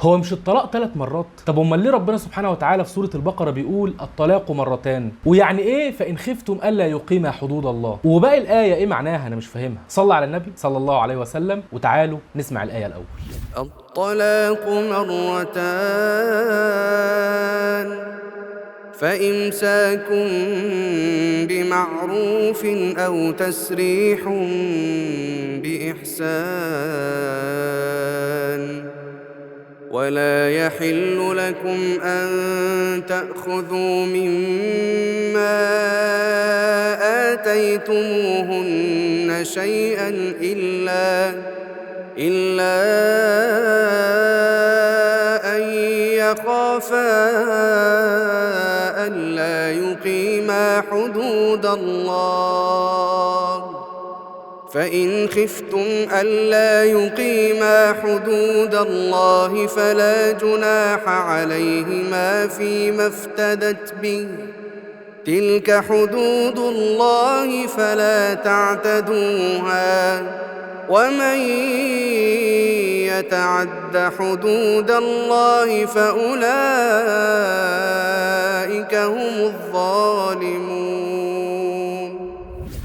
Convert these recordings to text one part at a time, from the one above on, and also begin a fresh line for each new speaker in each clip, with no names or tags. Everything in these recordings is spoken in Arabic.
هو مش الطلاق 3 مرات؟ طب امال ليه ربنا سبحانه وتعالى في سورة البقرة بيقول الطلاق مرتان؟ ويعني ايه فإن خفتم ألا يقيما حدود الله؟ وباقي الآية ايه معناها؟ انا مش فاهمها. صلى على النبي صلى الله عليه وسلم وتعالوا نسمع الآية الأول.
الطلاق مرتان فإمساك بمعروف أو تسريح بإحسان ولا يحل لكم أن تأخذوا مما آتيتموهن شيئا إلا أن يخافا ألا يقيما حدود الله فإن خفتم ألا يقيما حدود الله فلا جناح عليهما فيما افتدت به تلك حدود الله فلا تعتدوها ومن يتعد حدود الله فأولئك هم الظالمون.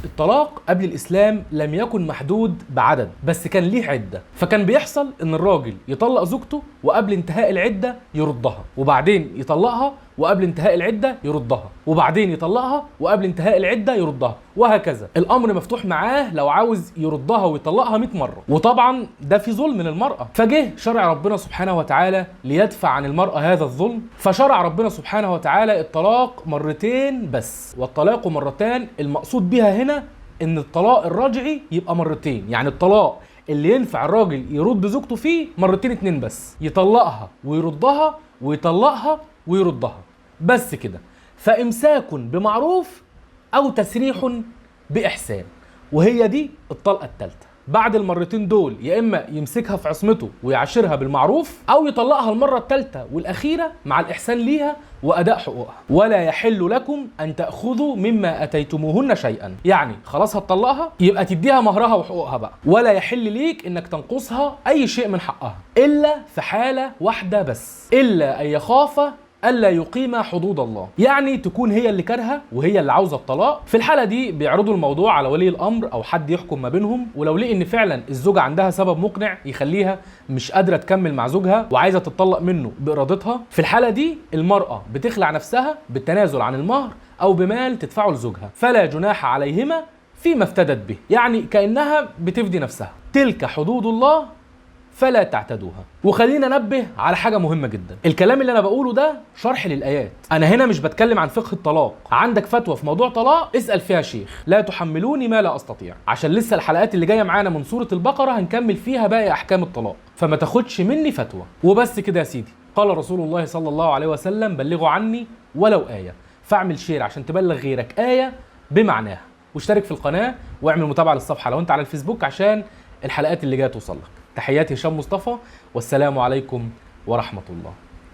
الطلاق قبل الإسلام لم يكن محدود بعدد، بس كان ليه عدة. فكان بيحصل إن الراجل يطلق زوجته وقبل انتهاء العدة يردها، وبعدين يطلقها وقبل انتهاء العدة يردها، وبعدين يطلقها وقبل انتهاء العدة يردها، وهكذا. الأمر مفتوح معاه لو عاوز يردها ويطلقها 100 مرة، وطبعا ده في ظلم للمرأة. فجه شرع ربنا سبحانه وتعالى ليدفع عن المرأة هذا الظلم، فشرع ربنا سبحانه وتعالى الطلاق مرتين بس. والطلاق مرتان المقصود بها هنا إن الطلاق الرجعي يبقى مرتين، يعني الطلاق اللي ينفع الراجل يرد زوجته فيه مرتين 2 بس، يطلقها ويردها ويطلقها ويردها بس كده. فإمساك بمعروف أو تسريح بإحسان، وهي دي الطلقة الثالثة. بعد المرتين دول يا إما يمسكها في عصمته ويعاشرها بالمعروف، أو يطلقها المرة الثالثة والأخيرة مع الإحسان ليها وأداء حقوقها. ولا يحل لكم أن تأخذوا مما أتيتموهن شيئا، يعني خلاص هتطلقها يبقى تديها مهرها وحقوقها بقى، ولا يحل ليك إنك تنقصها أي شيء من حقها إلا في حالة واحدة بس، إلا أن يخاف ألا يقيم حدود الله، يعني تكون هي اللي كارهه وهي اللي عاوزه الطلاق. في الحالة دي بيعرضوا الموضوع على ولي الأمر أو حد يحكم ما بينهم، ولو لقي إن فعلا الزوجة عندها سبب مقنع يخليها مش قادرة تكمل مع زوجها وعايزة تطلق منه بإرادتها، في الحالة دي المرأة بتخلع نفسها بالتنازل عن المهر أو بمال تدفعه لزوجها، فلا جناح عليهما فيما افتدت به، يعني كأنها بتفدي نفسها. تلك حدود الله فلا تعتدوها. وخلينا ننبه على حاجة مهمة جدا، الكلام اللي انا بقوله ده شرح للآيات، انا هنا مش بتكلم عن فقه الطلاق. عندك فتوى في موضوع طلاق اسأل فيها شيخ، لا تحملوني ما لا استطيع، عشان لسه الحلقات اللي جاية معانا من سورة البقرة هنكمل فيها باقي احكام الطلاق، فما تاخدش مني فتوى. وبس كده يا سيدي. قال رسول الله صلى الله عليه وسلم بلغوا عني ولو آية، فاعمل شير عشان تبلغ غيرك آية بمعناها، واشترك في القناة واعمل متابعة للصفحة لو انت على الفيسبوك عشان الحلقات اللي جايه توصلك. تحياتي هشام مصطفى، والسلام عليكم ورحمة الله.